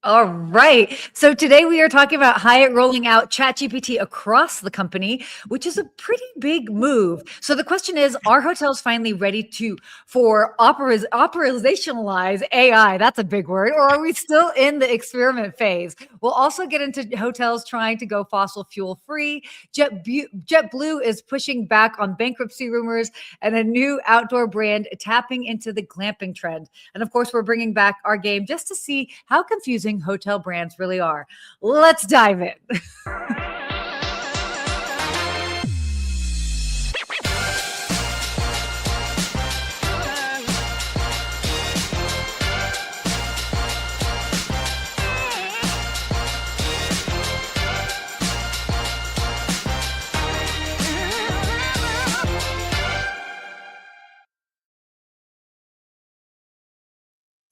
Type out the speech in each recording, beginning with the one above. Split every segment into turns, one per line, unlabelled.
All right. So today we are talking about Hyatt rolling out ChatGPT across the company, which is a pretty big move. So the question is, are hotels finally ready for operationalize AI? That's a big word. Or are we still in the experiment phase? We'll also get into hotels trying to go fossil fuel free. JetBlue is pushing back on bankruptcy rumors, and a new outdoor brand tapping into the glamping trend. And of course, we're bringing back our game just to see how confusing hotel brands really are. Let's dive in.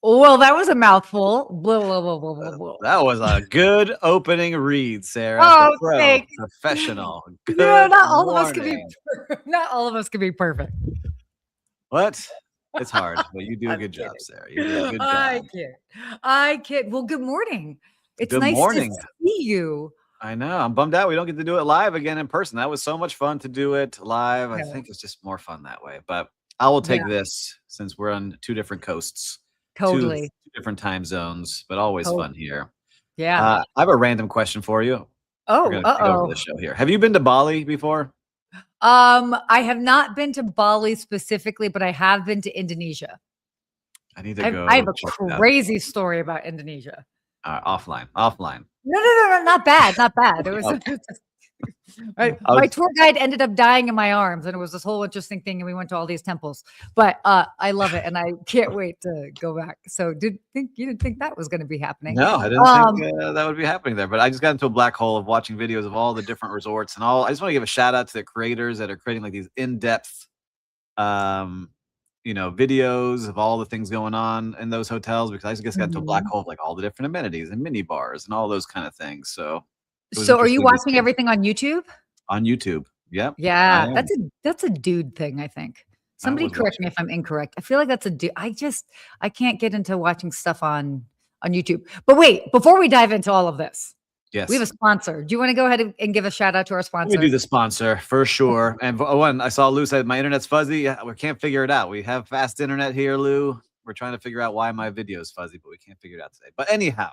Well, that was a mouthful. Blah, blah, blah, blah, blah, blah.
That was a good opening read, Sarah.
Oh,
Professional. Good
not all of us can be perfect.
What? It's hard, but you do a good job, Sarah. You do a good job.
I kid. Well, good morning. It's
good
nice
morning.
to see you.
I know. I'm bummed out we don't get to do it live again in person. That was so much fun to do it live. I think it's just more fun that way. But I will take this since we're on two different coasts.
Totally.
Two different time zones, but always fun here.
Yeah.
I have a random question for you.
Oh,
over the show here. Have you been to Bali before?
I have not been to Bali specifically, but I have been to Indonesia.
I need to go.
I have a crazy story about Indonesia.
Offline.
No, not bad. It was my tour guide ended up dying in my arms, and it was this whole interesting thing. And we went to all these temples, but I love it, and I can't wait to go back. So, you didn't think that was going to be happening?
No, I didn't think that would be happening there. But I just got into a black hole of watching videos of all the different resorts and all. I just want to give a shout out to the creators that are creating like these in-depth, videos of all the things going on in those hotels. Because I just got into a black hole of like all the different amenities and mini bars and all those kind of things. So
are you watching everything on YouTube?
On YouTube, yep.
Yeah, that's a dude thing, I think. Somebody correct me if I'm incorrect. I feel like that's a dude. I can't get into watching stuff on YouTube. But wait, before we dive into all of this, we have a sponsor. Do you want to go ahead and give a shout out to our sponsor?
We do the sponsor for sure. And one, I saw Lou said my internet's fuzzy. Yeah, we can't figure it out. We have fast internet here, Lou. We're trying to figure out why my video is fuzzy, but we can't figure it out today. But anyhow,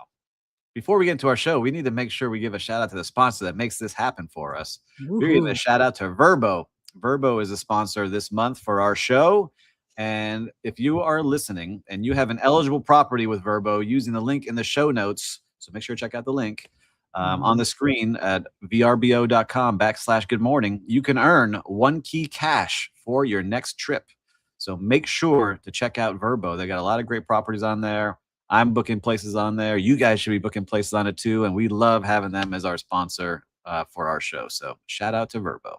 before we get into our show, we need to make sure we give a shout out to the sponsor that makes this happen for us. We're giving a shout out to Vrbo. Vrbo is a sponsor this month for our show. And if you are listening and you have an eligible property with Vrbo using the link in the show notes, so make sure to check out the link on the screen at vrbo.com/good morning, you can earn 1 key cash for your next trip. So make sure to check out Vrbo. They got a lot of great properties on there. I'm booking places on there. You guys should be booking places on it too. And we love having them as our sponsor for our show. So shout out to Vrbo.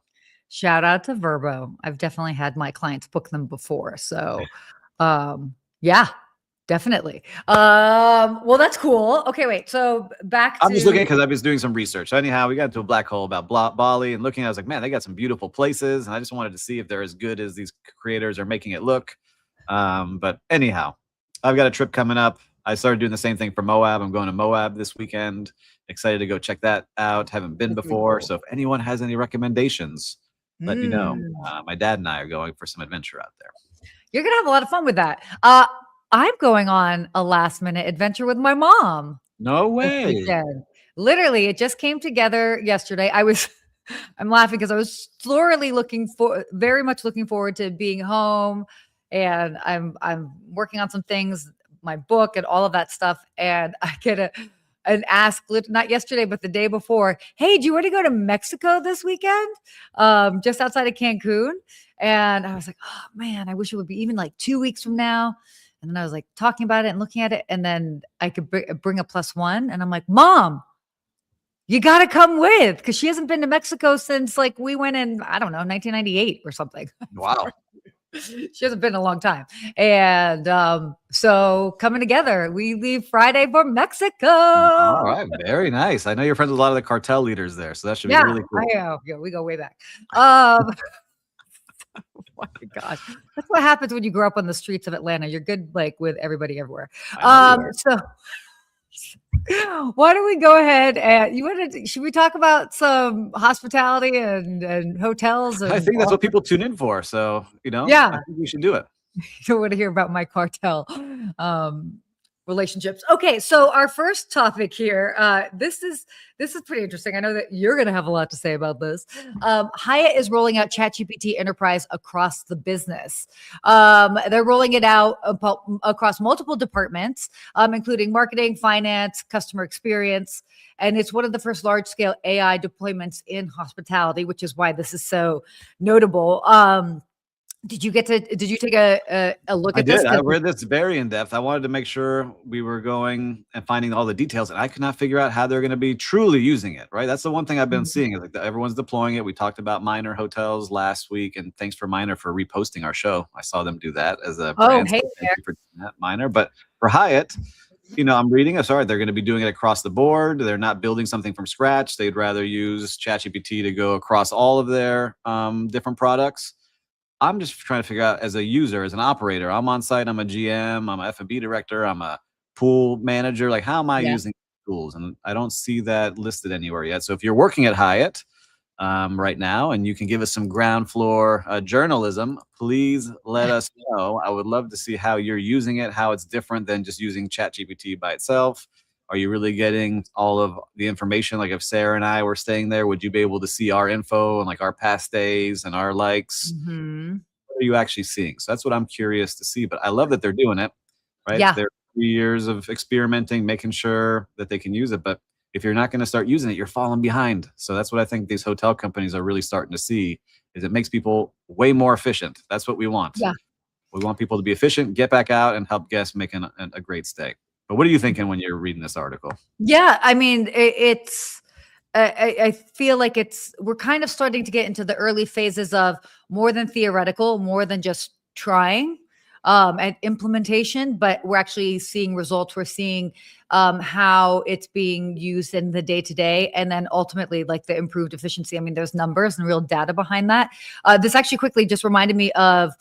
Shout out to Vrbo. I've definitely had my clients book them before. So yeah, definitely. Well, that's cool. Okay, wait. So
I'm just looking because I was doing some research. So anyhow, we got into a black hole about Bali and looking, I was like, man, they got some beautiful places. And I just wanted to see if they're as good as these creators are making it look. But anyhow, I've got a trip coming up. I started doing the same thing for Moab. I'm going to Moab this weekend. Excited to go check that out. Haven't been before. Cool. So if anyone has any recommendations, let me know. My dad and I are going for some adventure out there.
You're going to have a lot of fun with that. I'm going on a last minute adventure with my mom.
No way.
Literally, it just came together yesterday. I'm laughing because I was very much looking forward to being home. And I'm working on some things, my book and all of that stuff. And I get an ask, not yesterday, but the day before, hey, do you want to go to Mexico this weekend? Just outside of Cancun. And I was like, oh man, I wish it would be even like 2 weeks from now. And then I was like talking about it and looking at it. And then I could bring a +1. And I'm like, Mom, you got to come with, because she hasn't been to Mexico since like we went in, I don't know, 1998 or something.
Wow.
She hasn't been in a long time. And so coming together, we leave Friday for Mexico.
All right. Very nice. I know you're friends with a lot of the cartel leaders there. So that should be really cool.
Yeah, we go way back. Oh my gosh. That's what happens when you grow up on the streets of Atlanta. You're good like with everybody everywhere. So Why don't we go ahead and should we talk about some hospitality and hotels
I
and
think that's what people tune in for. So,
yeah,
I think we should do it.
you want to hear about my cartel relationships. Okay, so our first topic here, this is pretty interesting. I know that you're going to have a lot to say about this. Hyatt is rolling out ChatGPT Enterprise across the business. They're rolling it out across multiple departments, including marketing, finance, customer experience. And it's one of the first large-scale AI deployments in hospitality, which is why this is so notable. Did you take a look
I
at this?
did. I read this very in depth. I wanted to make sure we were going and finding all the details, and I could not figure out how they're going to be truly using it. Right. That's the one thing I've been seeing is like everyone's deploying it. We talked about Minor Hotels last week, and thanks for Minor for reposting our show. I saw them do that as a brand.
Hey
so thank you for doing that, Minor. But for Hyatt, I'm reading. Sorry, they're going to be doing it across the board. They're not building something from scratch. They'd rather use ChatGPT to go across all of their different products. I'm just trying to figure out as a user, as an operator, I'm on site, I'm a GM, I'm a F&B director, I'm a pool manager. Like, how am I using tools? And I don't see that listed anywhere yet. So if you're working at Hyatt right now and you can give us some ground floor journalism, please let us know. I would love to see how you're using it, how it's different than just using ChatGPT by itself. Are you really getting all of the information? Like if Sarah and I were staying there, would you be able to see our info and like our past stays and our likes?
Mm-hmm.
What are you actually seeing? So that's what I'm curious to see. But I love that they're doing it, right?
Yeah.
They're 3 years of experimenting, making sure that they can use it. But if you're not going to start using it, you're falling behind. So that's what I think these hotel companies are really starting to see is it makes people way more efficient. That's what we want.
Yeah.
We want people to be efficient, get back out and help guests make a great stay. But what are you thinking when you're reading this article?
Yeah, I mean, I feel like we're kind of starting to get into the early phases of more than theoretical, more than just trying and implementation, but we're actually seeing results. We're seeing how it's being used in the day-to-day, and then ultimately like the improved efficiency. I mean, there's numbers and real data behind that. This actually quickly just reminded me of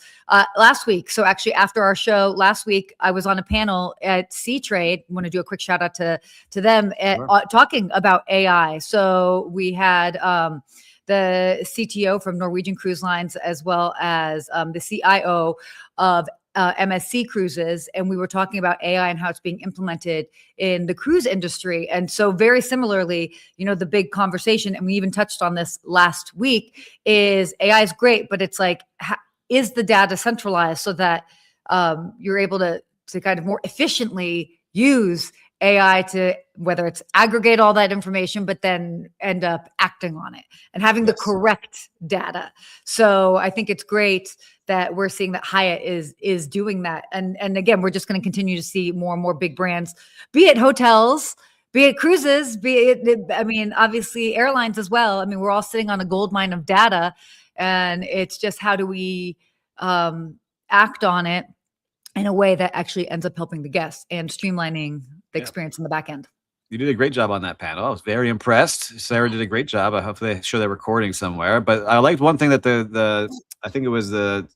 last week. So actually after our show last week, I was on a panel at C-Trade. I want to do a quick shout out to them talking about AI. So we had the CTO from Norwegian Cruise Lines, as well as the CIO of MSC Cruises, and we were talking about AI and how it's being implemented in the cruise industry. And so very similarly, the big conversation, and we even touched on this last week, is AI is great, but it's like, is the data centralized so that you're able to kind of more efficiently use AI to, whether it's aggregate all that information, but then end up acting on it and having the correct data. So I think it's great that we're seeing that Hyatt is doing that. And again, we're just going to continue to see more and more big brands, be it hotels, be it cruises, obviously airlines as well. I mean, we're all sitting on a gold mine of data, and it's just how do we act on it in a way that actually ends up helping the guests and streamlining the experience in the back end.
You did a great job on that panel. I was very impressed. Sarah did a great job. I hope they show that recording somewhere. But I liked one thing that I think it was the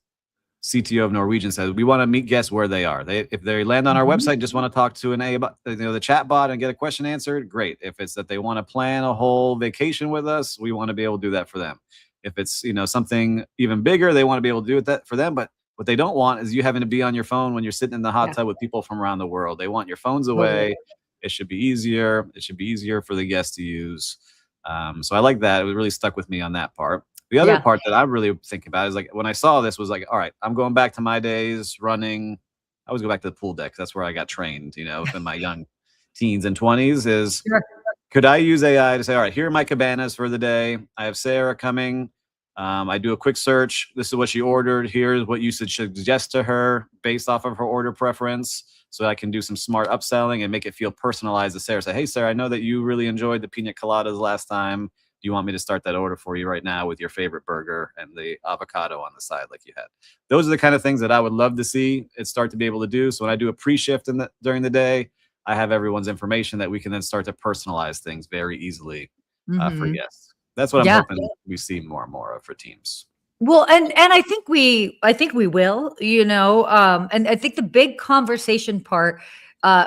CTO of Norwegian said, we want to meet guests where they are. If they land on our website, just want to talk to the chat bot and get a question answered, great. If it's that they want to plan a whole vacation with us, we want to be able to do that for them. If it's something even bigger, they want to be able to do that for them. But what they don't want is you having to be on your phone when you're sitting in the hot tub with people from around the world. They want your phones away. It should be easier. It should be easier for the guests to use. So I like that. It really stuck with me on that part. The other part that I really think about is like when I saw this was like, all right, I'm going back to my days running. I always go back to the pool deck. That's where I got trained, in my young teens and 20s is could I use AI to say, all right, here are my cabanas for the day. I have Sarah coming. I do a quick search. This is what she ordered. Here's what you should suggest to her based off of her order preference. So I can do some smart upselling and make it feel personalized to Sarah. Say, hey, Sarah, I know that you really enjoyed the pina coladas last time. Do you want me to start that order for you right now with your favorite burger and the avocado on the side like you had? Those are the kind of things that I would love to see it start to be able to do. So when I do a pre-shift during the day, I have everyone's information that we can then start to personalize things very easily for guests. That's what I'm hoping we see more and more of for teams.
Well, and I think we will, and I think the big conversation part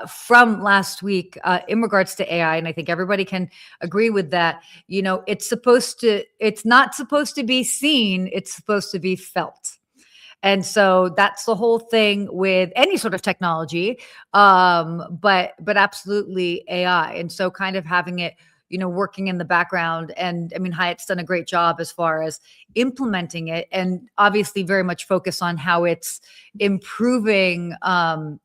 from last week in regards to AI, and I think everybody can agree with that. It's not supposed to be seen; it's supposed to be felt. And so that's the whole thing with any sort of technology, but absolutely AI. And so kind of having it, working in the background. And I mean, Hyatt's done a great job as far as implementing it, and obviously very much focus on how it's improving,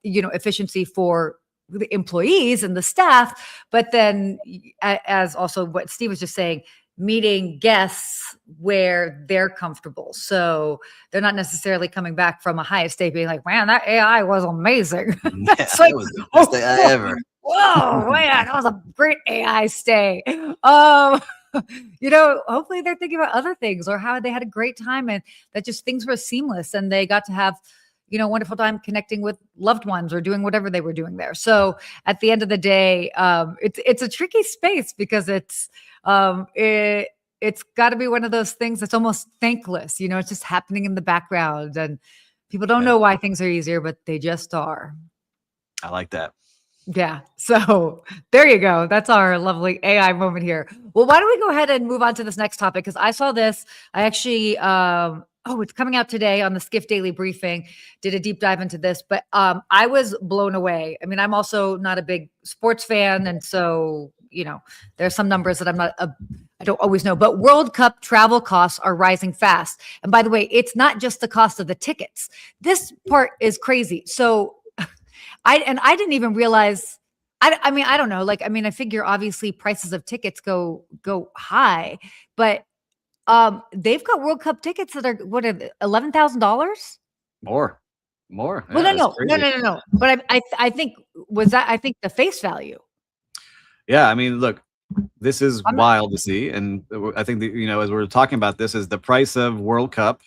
efficiency for the employees and the staff. But then, as also what Steve was just saying, meeting guests where they're comfortable. So they're not necessarily coming back from a Hyatt stay being like, man, that AI was amazing. That's like,
that was the best day I ever.
Whoa, man, that was a great AI stay. Hopefully they're thinking about other things or how they had a great time and that just things were seamless and they got to have, wonderful time connecting with loved ones or doing whatever they were doing there. So at the end of the day, it's a tricky space because it's got to be one of those things that's almost thankless. It's just happening in the background and people don't know why things are easier, but they just are.
I like that.
Yeah. So there you go. That's our lovely AI moment here. Well, why don't we go ahead and move on to this next topic? Because I saw this. I actually, it's coming out today on the Skift Daily Briefing. Did a deep dive into this, but I was blown away. I mean, I'm also not a big sports fan. And so, there's some numbers that I don't always know, but World Cup travel costs are rising fast. And by the way, it's not just the cost of the tickets. This part is crazy. So I didn't even realize. I mean, I don't know. I figure obviously prices of tickets go high, but they've got World Cup tickets that are $11,000.
More.
Well, no. But I think the face value.
Yeah, I mean, look, this is wild to see, and I think that, as we're talking about this, is the price of World Cup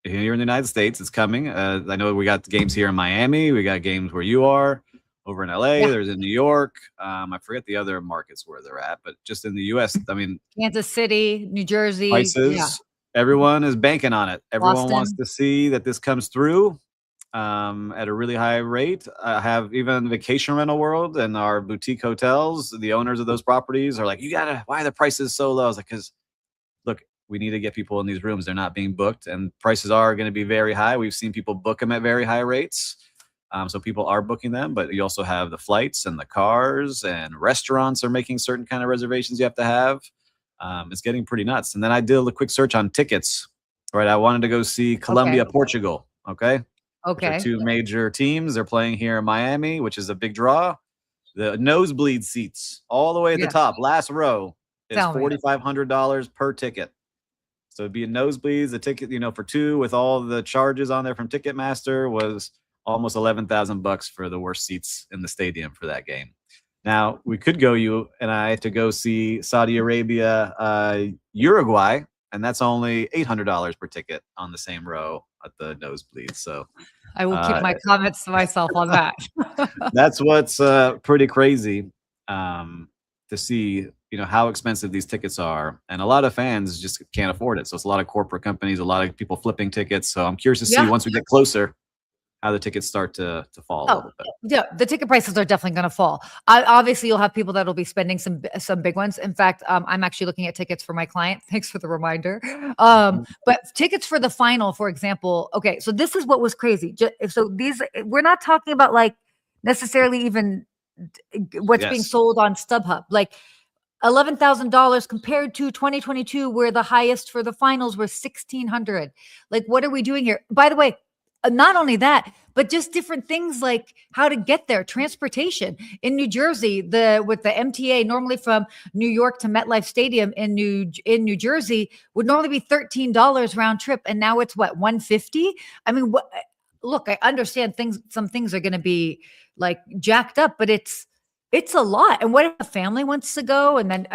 here in the United States. It's coming. I know we got games here in Miami. We got games where you are over in LA. Yeah. There's in New York. I forget the other markets where they're at, but just in the US, I mean,
Kansas City, New Jersey.
Prices, everyone is banking on it. Everyone wants to see that this comes through at a really high rate. I have even Vacation Rental World and our boutique hotels. The owners of those properties are like, why are the prices so low? I was like, because look, we need to get people in these rooms. They're not being booked and prices are going to be very high. We've seen people book them at very high rates. So people are booking them, but you also have the flights and the cars and restaurants are making certain kind of reservations you have to have. It's getting pretty nuts. And then I did a quick search on tickets, right? I wanted to go see Colombia, Portugal. Okay. Two major teams. They're playing here in Miami, which is a big draw. The nosebleed seats all the way at the top, last row, is $4,500 per ticket. So it'd be a nosebleeds. The ticket, for two with all the charges on there from Ticketmaster was almost $11,000 for the worst seats in the stadium for that game. Now we could go, you and I, to go see Saudi Arabia, Uruguay, and that's only $800 per ticket on the same row at the nosebleed. So
I will keep my comments to myself on that.
That's what's pretty crazy to see, how expensive these tickets are. And a lot of fans just can't afford it. So it's a lot of corporate companies, a lot of people flipping tickets. So I'm curious to see once we get closer, how the tickets start to fall a little bit.
Yeah, the ticket prices are definitely going to fall. Obviously, you'll have people that will be spending some big ones. In fact, I'm actually looking at tickets for my client. Thanks for the reminder. But tickets for the final, for example. Okay, so this is what was crazy. So we're not talking about necessarily even what's being sold on StubHub. $11,000 compared to 2022, where the highest for the finals were $1,600. What are we doing here? By the way, not only that, but just different things like how to get there, transportation. In New Jersey, with the MTA, normally from New York to MetLife Stadium in New Jersey would normally be $13 round trip, and now it's what, $150? I mean, look, I understand some things are going to be jacked up, but it's a lot. And what if a family wants to go? And then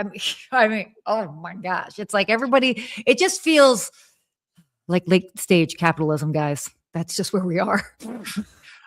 I mean, oh my gosh, it's everybody. It just feels like late stage capitalism, guys. That's just where we are.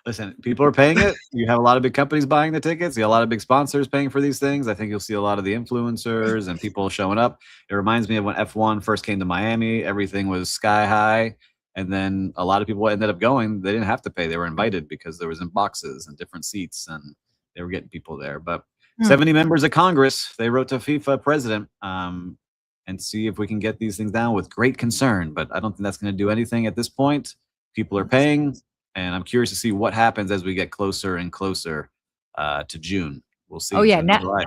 Listen, people are paying it. You have a lot of big companies buying the tickets. You have a lot of big sponsors paying for these things. I think you'll see a lot of the influencers and people showing up. It reminds me of when F1 first came to Miami. Everything was sky high. And then a lot of people ended up going. They didn't have to pay. They were invited because there was in boxes and different seats. And they were getting people there. But
Hmm.
70 members of Congress, they wrote to FIFA president and see if we can get these things down with great concern. But I don't think that's going to do anything at this point. People are paying, and I'm curious to see what happens as we get closer and closer to June. We'll see.
Oh yeah,
June, July.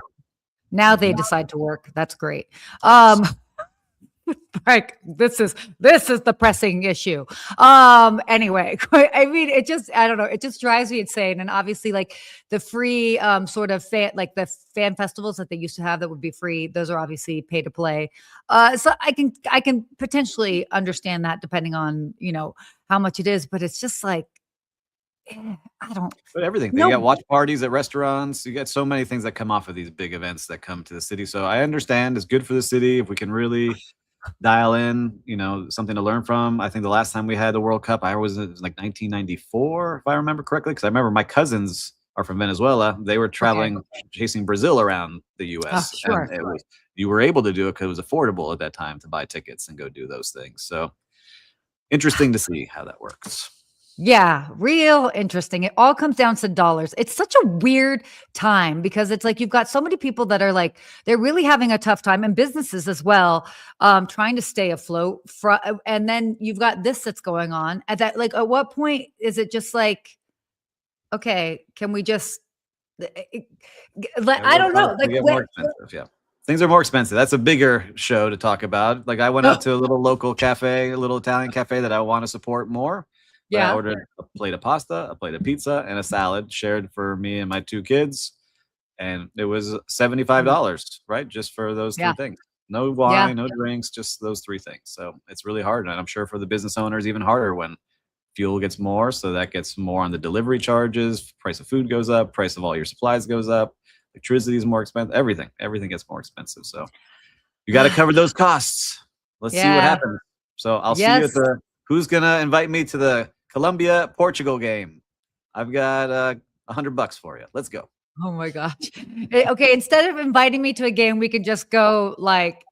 now they decide to work. That's great. Like this is the pressing issue. Anyway, I mean, I don't know, it just drives me insane. And obviously, like the free sort of the fan festivals that they used to have that would be free, those are obviously pay to play. So I can potentially understand that depending on, you know, how much it is, but it's just like I don't.
But everything.
No.
You got watch parties at restaurants. You got so many things that come off of these big events that come to the city. So I understand it's good for the city if we can really dial in, you know, something to learn from. I think the last time we had the World Cup, it was like 1994, if I remember correctly, because I remember my cousins are from Venezuela. They were traveling, chasing Brazil around the U.S.
Sure.
And you were able to do it because it was affordable at that time to buy tickets and go do those things. So interesting to see how that works.
Yeah, real interesting. It all comes down to dollars. It's such a weird time because it's like you've got so many people that are like they're really having a tough time, and businesses as well, trying to stay afloat. And then you've got this that's going on. At that, like, at what point is it just like, okay, can we just? I don't know. Like,
more expensive, yeah. Things are more expensive. That's a bigger show to talk about. Like I went out to a little local cafe, a little Italian cafe that I want to support more. Yeah. I ordered a plate of pasta, a plate of pizza, and a salad shared for me and my two kids. And it was $75, right? Just for those three things. No wine, no drinks, just those three things. So it's really hard. And I'm sure for the business owners, even harder when fuel gets more. So that gets more on the delivery charges. Price of food goes up. Price of all your supplies goes up. Electricity is more expensive. Everything gets more expensive. So you got to cover those costs. Let's see what happens. So I'll see you at who's going to invite me to the Colombia, Portugal game. I've got $100 for you. Let's go.
Oh my gosh. Okay. Instead of inviting me to a game, we could just go like,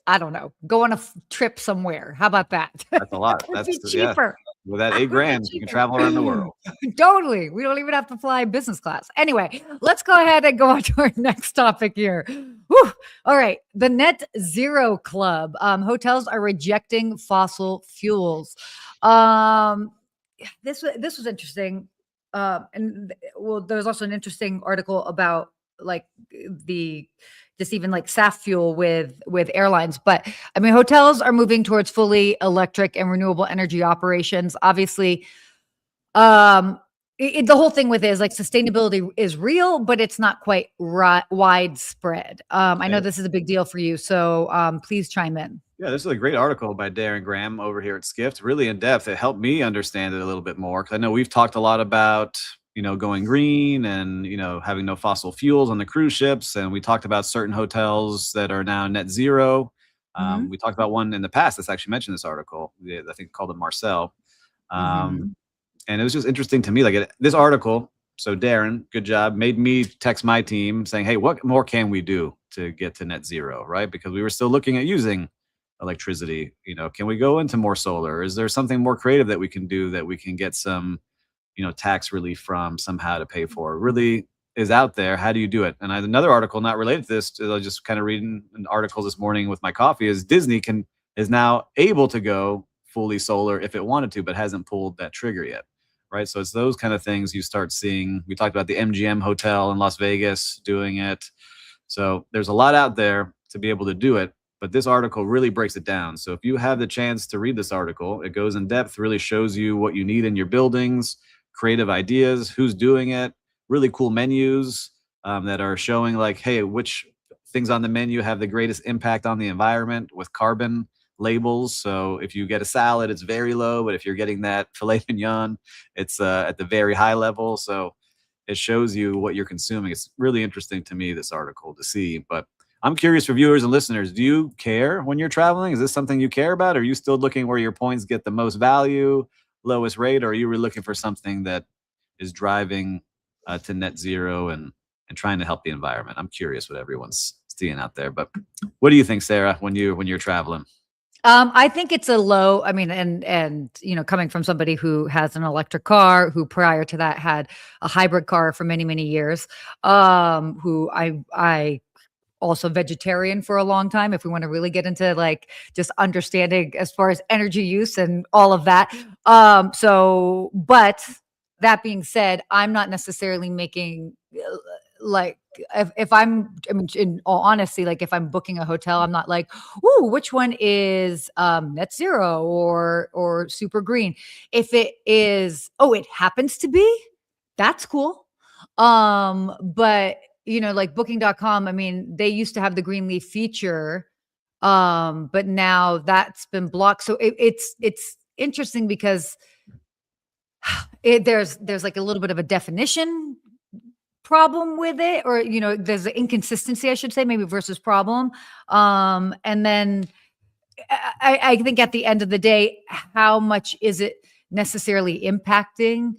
I don't know, go on a trip somewhere. How about that?
That's a lot. That's cheaper. With that $8,000, you can travel around the world.
Totally. We don't even have to fly business class. Anyway, let's go ahead and go on to our next topic here. Whew. All right. The Net Zero Club. Hotels are rejecting fossil fuels. This was interesting. And well, there was also an interesting article about like just even like SAF fuel with airlines. But I mean, hotels are moving towards fully electric and renewable energy operations. Obviously, the whole thing with it is like sustainability is real, but it's not quite widespread. I know this is a big deal for you, so please chime in.
Yeah, this is a great article by Darren Graham over here at Skift, really in depth. It helped me understand it a little bit more because I know we've talked a lot about, you know, going green and, you know, having no fossil fuels on the cruise ships. And we talked about certain hotels that are now net zero. We talked about one in the past that's actually mentioned this article. I think called the Marcel. And it was just interesting to me, like this article. So Darren, good job, made me text my team saying, hey, what more can we do to get to net zero, right? Because we were still looking at using electricity. You know, can we go into more solar? Is there something more creative that we can do that we can get some, you know, tax relief from somehow to pay for? It really is out there. How do you do it? And another article not related to this, I was just kind of reading an article this morning with my coffee, is Disney is now able to go fully solar if it wanted to, but hasn't pulled that trigger yet. Right. So it's those kind of things you start seeing. We talked about the MGM hotel in Las Vegas doing it. So there's a lot out there to be able to do it. But this article really breaks it down. So if you have the chance to read this article, it goes in depth, really shows you what you need in your buildings, creative ideas, who's doing it, really cool menus that are showing like, hey, which things on the menu have the greatest impact on the environment with carbon labels. So if you get a salad, it's very low, but if you're getting that filet mignon, it's at the very high level. So it shows you what you're consuming. It's really interesting to me, this article, to see. But I'm curious for viewers and listeners, do you care when you're traveling? Is this something you care about? Are you still looking where your points get the most value, lowest rate, or are you really looking for something that is driving to net zero and trying to help the environment? I'm curious what everyone's seeing out there. But what do you think, Sarah, when you're traveling?
I think it's a low. I mean, and coming from somebody who has an electric car, who prior to that had a hybrid car for many, many years, who I also vegetarian for a long time, if we want to really get into like just understanding as far as energy use and all of that. But that being said, I'm not necessarily making like if I mean, in all honesty, like if I'm booking a hotel, I'm not like, ooh, which one is net zero or super green. If it is, oh, it happens to be, that's cool. But like booking.com, I mean, they used to have the green leaf feature, but now that's been blocked. So it's interesting because there's like a little bit of a definition problem with it, or there's an inconsistency, I should say, maybe versus problem. And then I think at the end of the day, how much is it necessarily impacting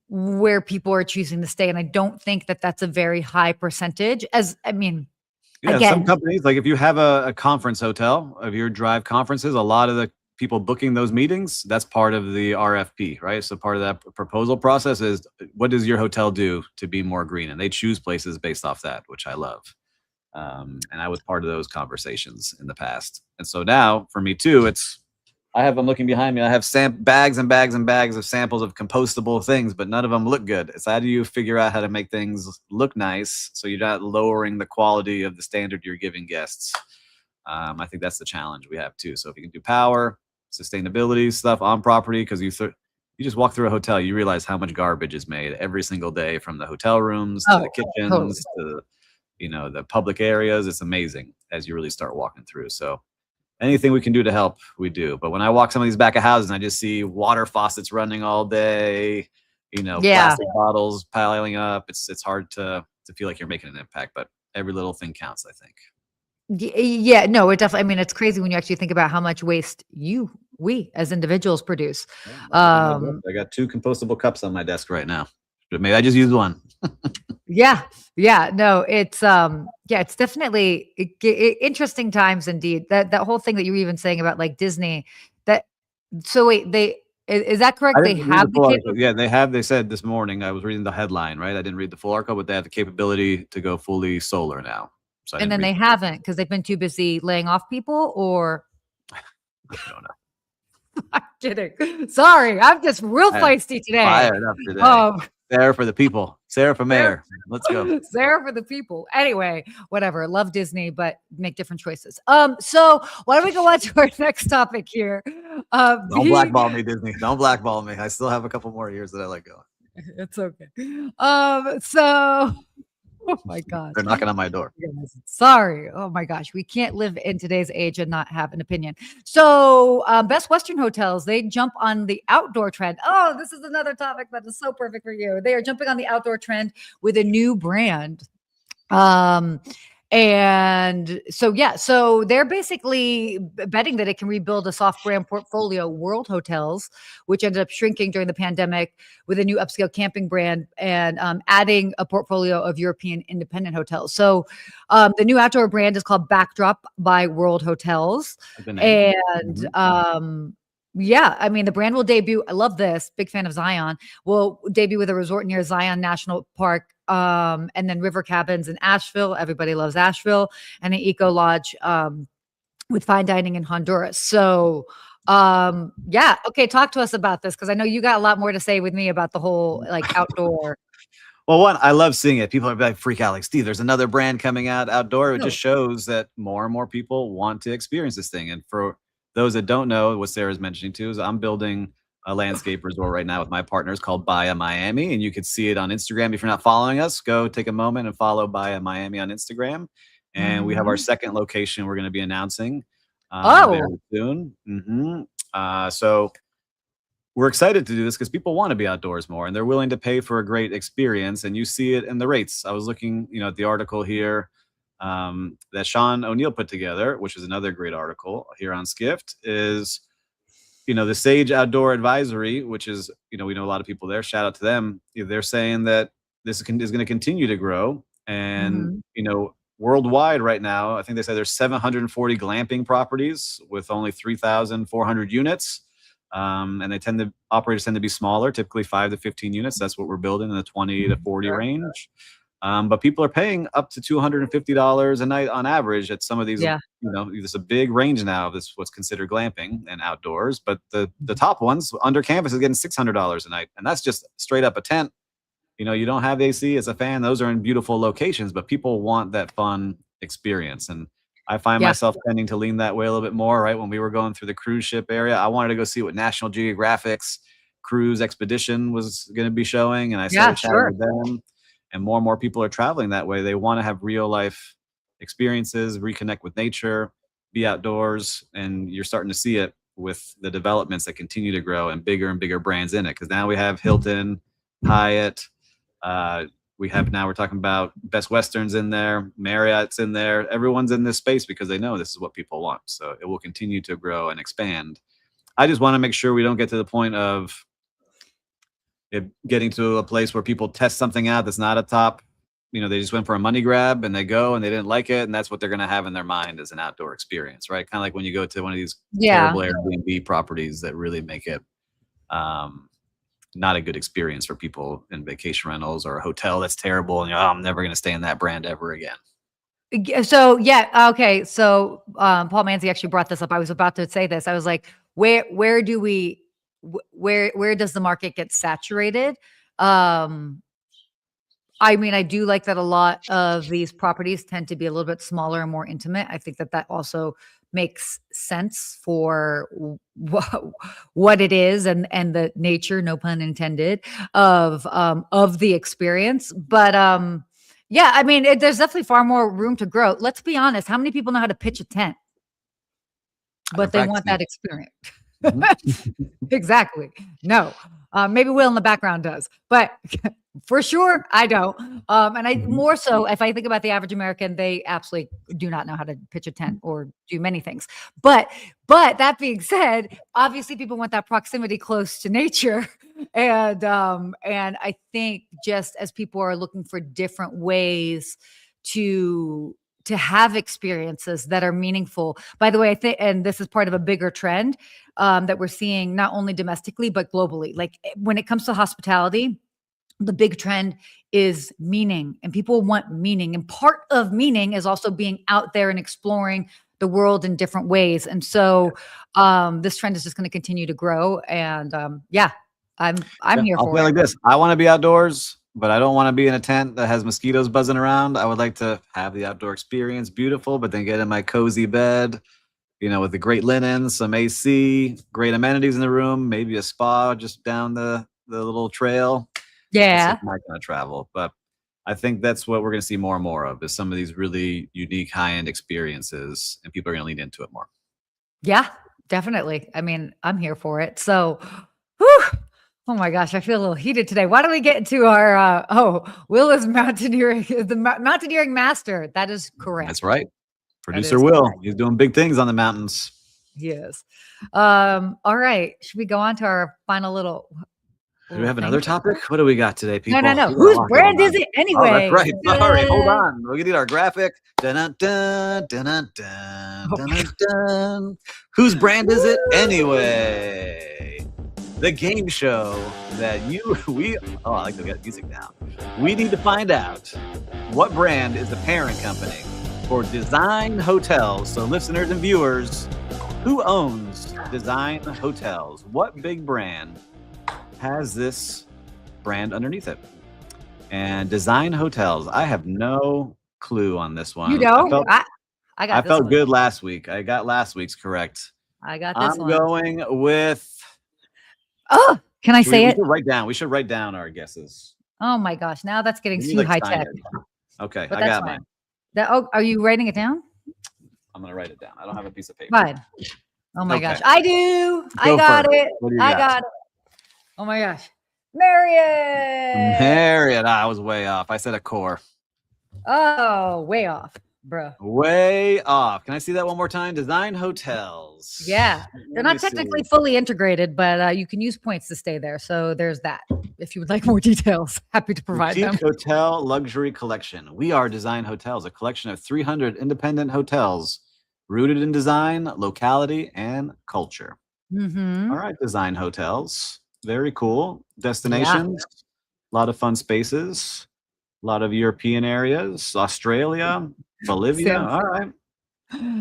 where people are choosing to stay? And I don't think that that's a very high percentage. As I mean,
Yeah, some
again,
companies, like if you have a conference hotel of your drive conferences, a lot of the people booking those meetings, that's part of the RFP, right? So part of that proposal process is what does your hotel do to be more green? And they choose places based off that, which I love. And I was part of those conversations in the past. And so now for me too, I'm looking behind me. I have bags and bags and bags of samples of compostable things, but none of them look good. It's how do you figure out how to make things look nice so you're not lowering the quality of the standard you're giving guests? I think that's the challenge we have too. So if you can do power, sustainability stuff on property, because you just walk through a hotel, you realize how much garbage is made every single day, from the hotel rooms to the kitchens to the public areas. It's amazing as you really start walking through. So anything we can do to help, we do. But when I walk some of these back of houses and I just see water faucets running all day, plastic bottles piling up, it's hard to feel like you're making an impact. But every little thing counts, I think.
Yeah, no, it definitely. I mean, it's crazy when you actually think about how much waste we as individuals produce.
I got 2 compostable cups on my desk right now. Maybe I just used one.
Yeah. No, it's it's definitely interesting times indeed. That whole thing that you were even saying about like Disney. So wait, is that correct? They have the capability.
Yeah, they said this morning, I was reading the headline, right? I didn't read the full article, but they have the capability to go fully solar now. So
And then they haven't, because they've been too busy laying off people, or
I don't know.
I'm kidding. Sorry, I'm just real feisty today.
Fired up today. Sarah for the people. Sarah for mayor. Let's go.
Sarah for the people. Anyway, whatever. Love Disney, but make different choices. So why don't we go on to our next topic here?
Don't blackball me, Disney. Don't blackball me. I still have a couple more years that I let go.
It's okay. So oh my gosh.
They're knocking on my door.
Sorry. Oh my gosh. We can't live in today's age and not have an opinion. So Best Western Hotels, they jump on the outdoor trend. Oh, this is another topic that is so perfect for you. They are jumping on the outdoor trend with a new brand. And so they're basically betting that it can rebuild a soft brand portfolio, World Hotels, which ended up shrinking during the pandemic, with a new upscale camping brand, and adding a portfolio of European independent hotels. So the new outdoor brand is called Backdrop by World Hotels. And I mean, the brand will debut. I love this. Big fan of Zion. Will debut with a resort near Zion National Park, and then river cabins in Asheville. Everybody loves Asheville, and an eco lodge with fine dining in Honduras. So, okay, talk to us about this, because I know you got a lot more to say with me about the whole like outdoor.
Well, one, I love seeing it. People are like freak out, like, Steve, there's another brand coming out outdoor. It just shows that more and more people want to experience this thing. And for those that don't know, what Sarah's mentioning too is I'm building a landscape resort right now with my partners called Bahia Miami, and you could see it on Instagram. If you're not following us, go take a moment and follow Bahia Miami on Instagram. And we have our second location we're going to be announcing very soon. So we're excited to do this because people want to be outdoors more, and they're willing to pay for a great experience. And you see it in the rates. I was looking, at the article here that Sean O'Neill put together, which is another great article here on Skift, is the Sage Outdoor Advisory, which is, we know a lot of people there. Shout out to them. They're saying that this is going to continue to grow. And, worldwide right now, I think they say there's 740 glamping properties with only 3,400 units. And operators tend to be smaller, typically 5 to 15 units. That's what we're building in the 20 to 40 range. But people are paying up to $250 a night on average at some of these.
Yeah.
There's a big range now of this what's considered glamping and outdoors. But the top ones under campus is getting $600 a night, and that's just straight up a tent. You don't have AC, it's a fan. Those are in beautiful locations, but people want that fun experience. And I find myself tending to lean that way a little bit more, right? When we were going through the cruise ship area, I wanted to go see what National Geographic's cruise expedition was going to be showing. And I started chatting with them. And more people are traveling that way. They want to have real life experiences, reconnect with nature, be outdoors. And you're starting to see it with the developments that continue to grow and bigger brands in it. Because now we have Hilton, Hyatt, we're talking about Best Westerns in there, Marriott's in there. Everyone's in this space because they know this is what people want. So it will continue to grow and expand. I just want to make sure we don't get to the point of it getting to a place where people test something out that's not a top. They just went for a money grab and they go and they didn't like it, and that's what they're going to have in their mind as an outdoor experience, right? Kind of like when you go to one of these terrible Airbnb properties that really make it not a good experience for people in vacation rentals, or a hotel that's terrible and I'm never going to stay in that brand ever again.
So okay. So Paul Manzi actually brought this up. I was about to say this. I was like, where does the market get saturated? I do like that a lot of these properties tend to be a little bit smaller and more intimate. I think that also makes sense for what it is and the nature, no pun intended, of the experience. But there's definitely far more room to grow. Let's be honest. How many people know how to pitch a tent? But they want that experience. Exactly. No. Maybe Will in the background does, but for sure I don't. And I more so, if I think about the average American, they absolutely do not know how to pitch a tent or do many things. But that being said, obviously people want that proximity close to nature. And I think just as people are looking for different ways to have experiences that are meaningful. By the way, I think, and this is part of a bigger trend that we're seeing not only domestically, but globally. Like when it comes to hospitality, the big trend is meaning, and people want meaning. And part of meaning is also being out there and exploring the world in different ways. And so this trend is just going to continue to grow. And I'm here for it.
Like this. I want to be outdoors, but I don't want to be in a tent that has mosquitoes buzzing around. I would like to have the outdoor experience, beautiful, but then get in my cozy bed, with the great linen, some AC, great amenities in the room, maybe a spa just down the little trail.
Yeah.
That's my kind of travel. But I think that's what we're going to see more and more of, is some of these really unique high-end experiences, and people are going to lean into it more.
Yeah, definitely. I'm here for it. So, whew. Oh my gosh, I feel a little heated today. Why don't we get into our, Will is mountaineering, the mountaineering master. That is correct.
That's right. Producer Will. Correct. He's doing big things on the mountains.
Yes. All right. Should we go on to our final little?
Do we have another topic? What do we got today, people?
No. Whose brand is it anyway?
Oh, that's right. Sorry. Hold on. We need our graphic. Dun, dun, dun, dun, dun, dun, dun, dun. Whose brand is it anyway? The game show that I like to get music now. We need to find out what brand is the parent company for Design Hotels. So listeners and viewers, who owns Design Hotels? What big brand has this brand underneath it? And Design Hotels, I have no clue on this one.
You know,
I felt good last week. I got last week's correct.
I got this one.
I'm going with.
Oh, can I say it?
We should write down our guesses.
Oh my gosh! Now that's getting too high tech.
Okay, I got mine.
Are you writing it down?
I'm gonna write it down. I don't have a piece of paper.
Fine. Oh my gosh, I do. I got it. I got it. Oh my gosh, Marriott.
Marriott. I was way off. I said Accor.
Oh, way off. bruh.
Way off. Can I see that one more time? Design hotels.
Yeah, they're
Let me
not technically
see.
fully integrated, but you can use points to stay there. So there's that. If you would like more details, happy to provide them.
Boutique Hotel Luxury Collection. We are Design Hotels, a collection of 300 independent hotels rooted in design, locality, and culture.
Mm-hmm.
All right, Design Hotels. Very cool.
Yeah.
Destinations, a lot of fun spaces, a lot of European areas, Australia, Bolivia.
Samsonite.
All right.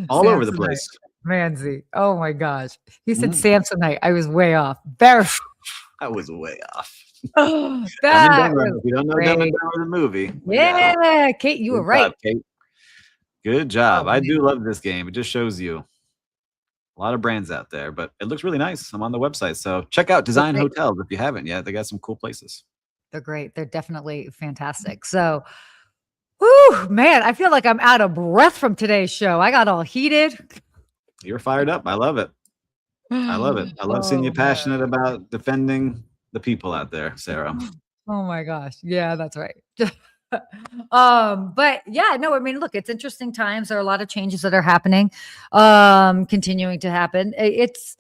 All over the
Samsonite.
place.
Manzi. Oh my gosh. He said
Mm.
Samsonite. I was way off. Very.
I was way off.
Oh,
Dumb and
that
Dumber.
was
If you don't know Dumb and
great.
Dumber, the movie. we got it.
Yeah, Kate, you were
Good
right.
job, Kate. Good job.
Oh,
I
man.
do love this game. It just shows you a lot of brands out there, but it looks really nice. I'm on the website. So check out Design
great.
Hotels if you haven't yet. They got some cool places.
They're great. They're definitely fantastic. So, whew, man, I feel like I'm out of breath from today's show. I got all heated.
You're fired up. I love it. I love it. I love seeing you
Oh, man.
passionate about defending the people out there, Sarah.
Oh my gosh. Yeah, that's right. But yeah, no, I mean, look, it's interesting times. There are a lot of changes that are happening, continuing to happen. It's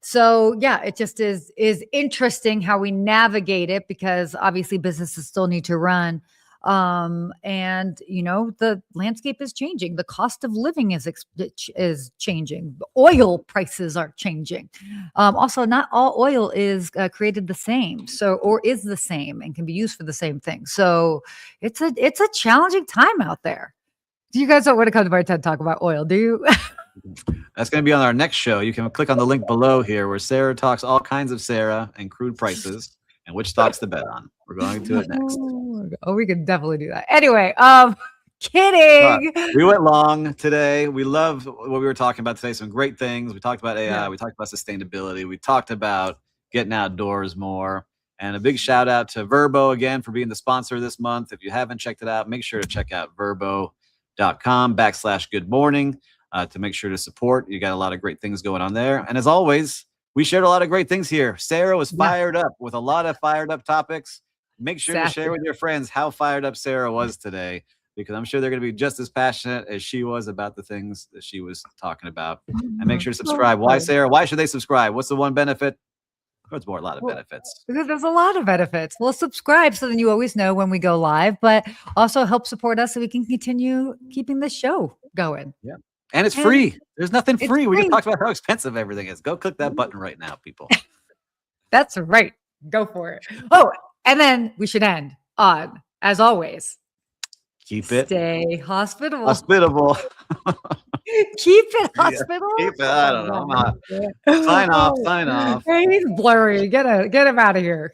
so yeah, it just is interesting how we navigate it because obviously businesses still need to run. And you know, the landscape is changing. The cost of living is changing. The oil prices are changing. Also, not all oil is created the same, or is the same and can be used for the same thing. So it's a challenging time out there. Do you guys don't want to come to my TED Talk about oil? Do you?
That's going to be on our next show. You can click on the link below here where Sarah talks all kinds of Sarah and crude prices and which stocks to bet on. We're going to it next.
Oh, we could definitely do that. Anyway, kidding.
We went long today. We love what we were talking about today. Some great things. We talked about AI.
Yeah.
We talked about sustainability. We talked about getting outdoors more. And a big shout out to Vrbo again for being the sponsor this month. If you haven't checked it out, make sure to check out Vrbo.com/good morning to make sure to support. You got a lot of great things going on there. And as always, we shared a lot of great things here. Sarah was fired up with a lot of fired up topics. Make sure to share with your friends how fired up Sarah was today, because I'm sure they're going to be just as passionate as she was about the things that she was talking about. And make sure to subscribe. Why, Sarah? Why should they subscribe? What's the one benefit? There's a lot of benefits.
There's a lot of benefits. Well, subscribe so then you always know when we go live, but also help support us so we can continue keeping the show going.
Yeah. And it's free. There's nothing free. We just talked about how expensive everything is. Go click that button right now, people. That's
right. Go for it. Oh, and then we should end on, as always, stay hospitable.
Hospitable.
Keep it hospitable.
Keep it. I don't know. Sign off.
Hey, he's blurry. Get him out of here.